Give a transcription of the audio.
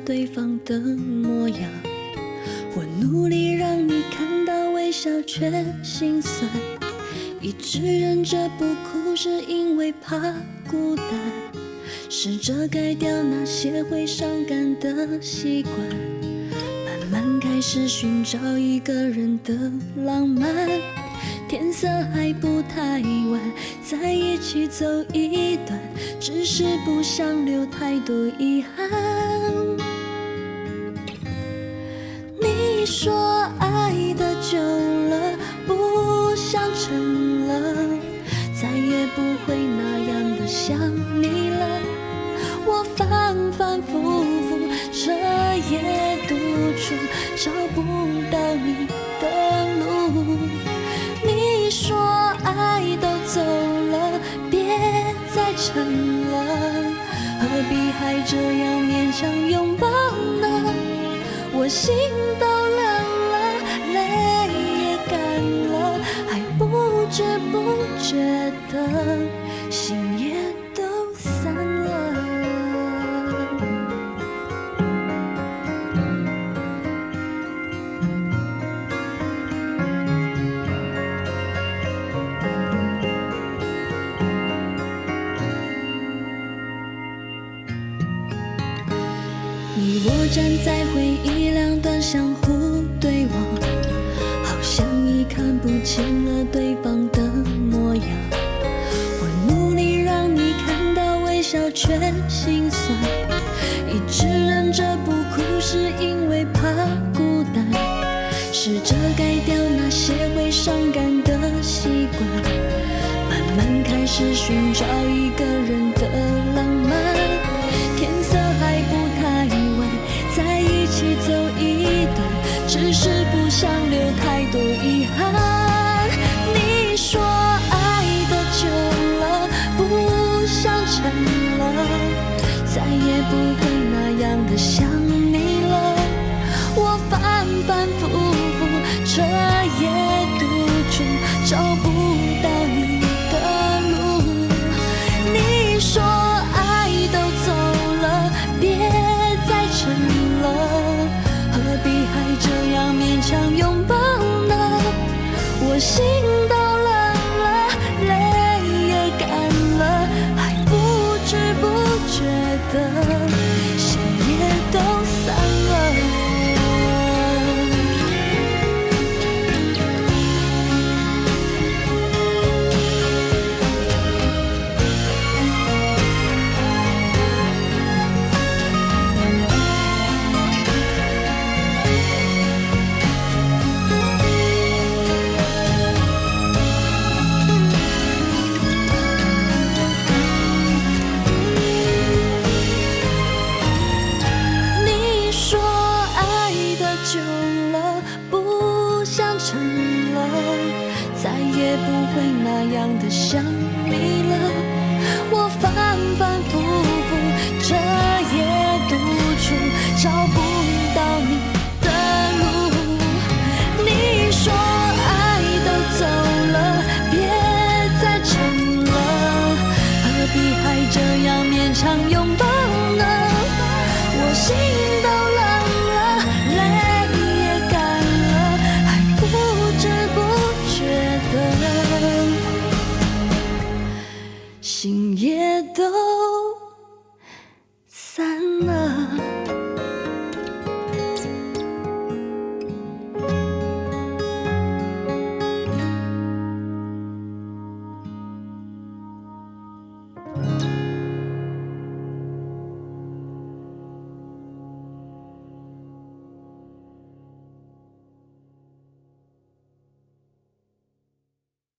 对方的模样。我努力让你看到微笑却心酸，一直忍着不哭是因为怕孤单，试着改掉那些会伤感的习惯，慢慢开始寻找一个人的浪漫。天色还不太晚，在一起走一段，只是不想留太多遗憾。你说爱的久了，不想沉了，再也不会那样的想你了。我反反复复，彻夜督促，找不到你的路。你说爱都走了，别再撑了，何必还这样勉强拥抱呢？我心都冷了，泪也干了，还不知不觉的心也都散了。你我站在回忆两端相互对望，好像已看不清了对方的模样。我努力让你看到微笑却心酸，一直忍着不哭是因为怕孤单，试着改掉那些会伤感的习惯，慢慢开始寻找一个人的浪漫。天色还不太晚，在一起走一段，只是不想留太多遗憾。你说爱的久了，不想沉了，再也不会那样的想你了。我反反复复，彻夜督促，找不到你的路。你说爱都走了，别再撑了，何必还这样勉强拥抱呢？我心都冷了，泪也干了，还不知不觉的心也都散了。久了，不想撑了，再也不会那样的想你了。我反反复复，彻夜督促，找不到你的路。你说爱都走了，别再撑了，何必还这样勉强拥抱呢？我心都冷了，心也都散了。